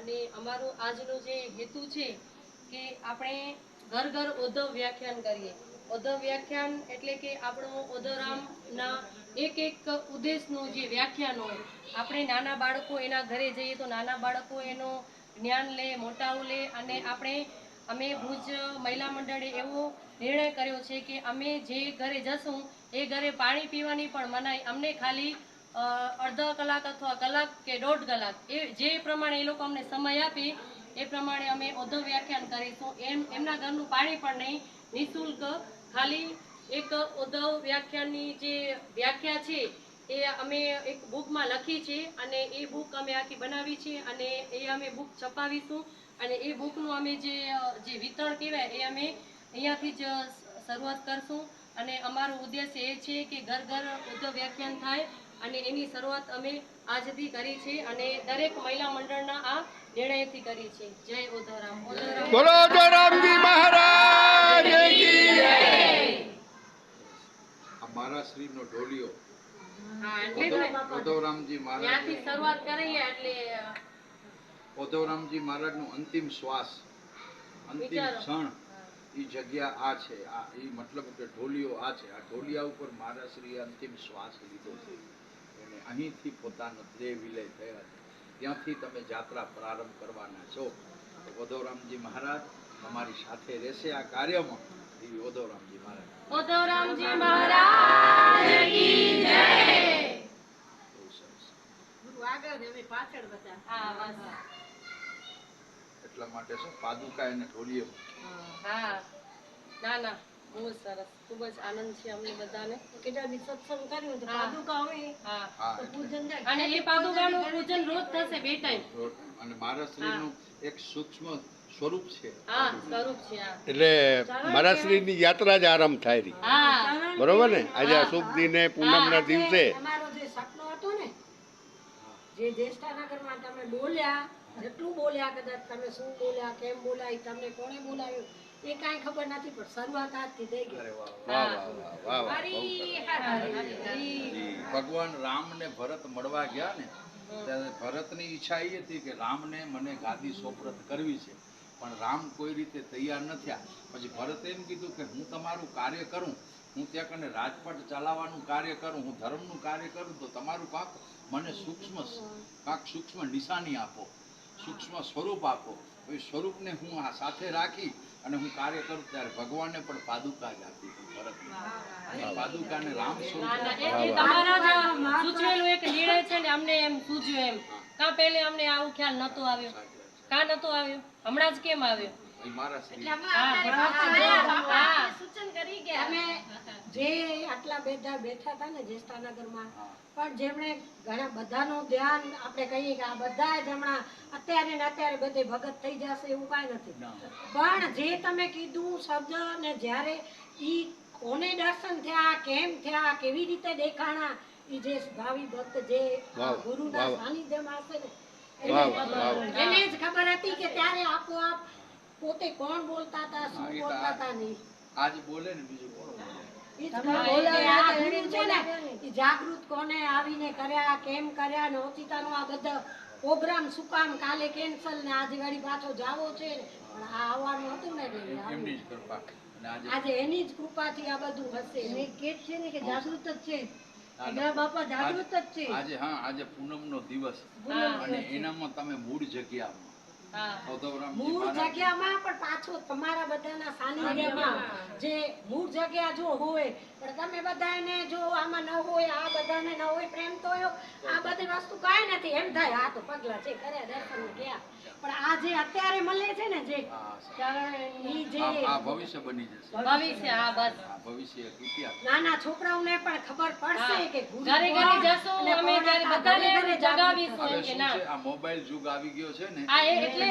અને અમારો આજનો જે હેતુ છે કે આપણે ઘર ઘર ઉદ્ધવ વ્યાખ્યાન કરીએ. ઉદ્ધવ વ્યાખ્યાન એટલે કે આપણો ઉદ્ધવરામના એક ઉદ્દેશનો જે વ્યાખ્યાન હોય, આપણે નાના બાળકો એના ઘરે જઈએ તો નાના બાળકો એનો જ્ઞાન લે, મોટાઓ લે, અને અમે ભુજ મહિલા મંડળે એવો નિર્ણય કર્યો છે કે અમે જે ઘરે જશું એ ઘરે પાણી પીવાની પણ મનાઈ. અમને ખાલી અડધો કલાક અથવા કલાક કે 1.5 કલાક એ જે પ્રમાણે એ લોકો અમને સમય આપે એ પ્રમાણે અમે ઉદ્ધવ વ્યાખ્યાન કરીશું. એમના ઘરનું પાણી પણ નહીં, નિઃશુલ્ક. ખાલી એક ઉદ્ધવ વ્યાખ્યાનની જે વ્યાખ્યા છે એ અમે એક બુકમાં લખી છે, અને એ બુક અમે આખી બનાવી છે, અને એ અમે બુક છપાવીશું. અને એ બુકનું અમે જે વિતરણ કહેવાય એ અમે અહીંયાથી જ શરૂઆત કરશું. અને અમારો ઉદ્દેશ્ય એ છે કે ઘર ઘર ઉદ્ધવ વ્યાખ્યાન થાય, અને એની શરૂઆત અમે આજથી કરી છે, અને દરેક મહિલા મંડળના આ નિર્ણયથી કરી છે. જય ઉદ્ધવરામ. બોલો ઉદ્ધવરામજી મહારાજ કી જય. અમારા શ્રીનો ઢોલિયો હા, ઉદ્ધવરામજી મહારાજ, ત્યાંથી શરૂઆત કરીએ એટલે ઉદ્ધવરામજી મહારાજનો અંતિમ શ્વાસ, અંતિમ ક્ષણ એ જગ્યા આ છે. આ એ મતલબ કે ઢોલિયો આ છે. આ ઢોલિયા ઉપર મહારાજ શ્રીએ અંતિમ શ્વાસ લીધો છે, અને અહીંથી પોતાનો દેહ વિલય થયા છે. ત્યાંથી તમે યાત્રા પ્રારંભ કરવાના છો. તો ઉદ્ધવરામજી મહારાજ તમારી સાથે રહેશે આ કાર્યમાં. એ ઉદ્ધવરામજી મહારાજ. ઉદ્ધવરામજી મહારાજ કી જય. બહુ સરસ. ગુરુ આગળ ને અમે પાછળ બધા. હા, બસ. એટલા માટે શું પાદુકા અને ઢોલિયો. હા, ના, બહુ સરસ. ખૂબ જ આનંદ છે અમને બધાને. કેટલા દિવસ સત્સંગ કર્યું તો પાદુકા હોય હા, તો પૂજન થાય. અને એ પાદુકાનું પૂજન રોજ થશે 2 ટાઈમ. અને મહારાજ શ્રીનું એક સૂક્ષ્મ સ્વરૂપ છે. હા, સ્વરૂપ છે. એટલે મહારાજશ્રીની યાત્રા જ આરંભ થાય રહી. હા, બરોબર ને? આજે આ શુભ દિને પૂનમના દિવસે અમારો જે સપનો હતો ને, જે જ્યેષ્ઠાનગરમાં તમે બોલ્યા, જેટલું બોલ્યા, કદાચ તમે શું બોલ્યા, કેમ બોલ્યા, એ તમને કોણે બોલાવ્યું એ કાંઈ ખબર નથી, પણ શરૂઆત આજથી થઈ ગઈ. અરે વાહ, વાહ વાહ વાહ વાહ. ભગવાન રામને ભરત મળવા ગયા ને, ત્યારે ભરતની ઈચ્છા એ હતી કે રામને મને ગાદી સોપરત કરવી છે, પણ રામ કોઈ રીતે તૈયાર ન થયા. પછી ભરતે એમ કીધું કે હું તમારું કાર્ય કરું, હું ત્યાં કને રાજપાટ ચલાવવાનું કાર્ય કરું, હું ધર્મનું કાર્ય કરું, તો તમારું મને સૂક્ષ્મ નિશાની આપો, સૂક્ષ્મ સ્વરૂપ આપો. એ સ્વરૂપને હું આ સાથે રાખી અને હું કાર્ય કરું. ત્યારે ભગવાનને પણ પાદુકા જ આપી ભરતને, અને પાદુકાને રામ સ્વરૂપ. તમારા સૂચવેલું એક નિર્ણય છે ને, અમને એમ સૂચ્યું એમ. કાં પહેલે અમને આવું ખ્યાલ નતો આવ્યો, હમણાં જ કેમ આવ્યો? સૂચન કરી કે અમે જે આટલા બેઠા હતા ને જ્યેષ્ઠાનગરમાં, પણ જેમણે ઘણા બધાનું ધ્યાન આપણે કહીએ કે આ બધા જ હમણાં અત્યારે ને અત્યારે બધે ભગત થઈ જશે એવું કાંઈ નથી, પણ જે તમે કીધું શબ્દ ને જ્યારે ઈ કોને દર્શન થયા, કેમ થયા, કેવી રીતે દેખાણા, ઈ જે ભાવિ ભક્ત જે ગુરુના સાનિધ્યમાં હશે ને એને જ ખબર હતી કે ત્યારે આપોઆપ પોતે કોણ બોલતા હતા, શું બોલતા હતા. નહીં આજ બોલે ને બીજું કોણ બોલે? જાગૃત કોને આવીને કર્યા, કેમ કર્યા, ને ઓચિતાનો આ બધા પ્રોગ્રામ શું કામ કાલે કેન્સલ ને આજે વાળી પાછો જાવો છે, પણ આ આવવાનું હતું ને એમની જ કૃપા. આજે એની જ કૃપાથી આ બધું હશે. કે છે ને કે જાગૃત જ છે, બાપા જાગૃત જ છે. આજે પૂનમનો દિવસ, અને એનામાં તમે મૂળ જગ્યામાં મૂળ જગ્યામાં પણ પાછો તમારા બધાના સાનિધ્યમાં જે મૂળ જગ્યા જો હોય, પણ તમે બધાને જો આમાં ન હોય, આ બધાને ન હોય પ્રેમ, તો આ બધી વસ્તુ કાંઈ નથી. એમ થાય આ તો પગલા છે, કર્યા દર્શન ગયા, પણ આ જે અત્યારે મળે છે ને, જે ભવિષ્ય બની જશે. ભવિષ્ય નાના છોકરાઓને પણ ખબર પડશે કે ઘરે ઘરે જશું અમે, ત્યારે બધાને જગાવીશું કે ના આ મોબાઈલ યુગ આવી ગયો છે ને, એટલે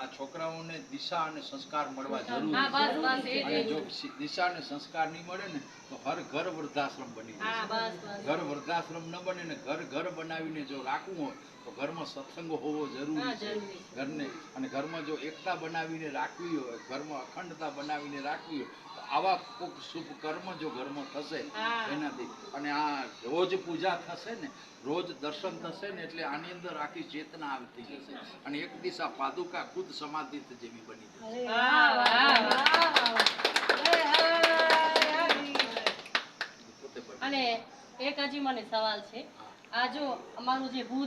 આ છોકરાઓને દિશા અને સંસ્કાર મળવા જરૂરી છે. અને જો દિશા અને સંસ્કાર નહીં મળે ને તો હર ઘર વૃદ્ધાશ્રમ બની જશે. ઘર વૃદ્ધાશ્રમ ન બને ને ઘર બનાવીને જો રાખવું હોય તો ઘરમાં સત્સંગ હોવો જરૂરી છે ઘરને. અને ઘરમાં જો એકતા બનાવીને રાખવી હોય, ઘરમાં અખંડતા બનાવીને રાખવી હોય, તો આવા કોઈક શુભ કર્મ જો ઘરમાં થશે એનાથી, અને આ રોજ પૂજા થશે ને, રોજ દર્શન થશે ને, એટલે આની અંદર આખી ચેતના આવતી જશે અને એક દિશા પાદુકા ખુદ સમાધિ જેવી બની જશે. વાહ, વાહ, વાહ. પોતે બની. અને એક હજી મને સવાલ છે, આ જો અમારું જે ભુજ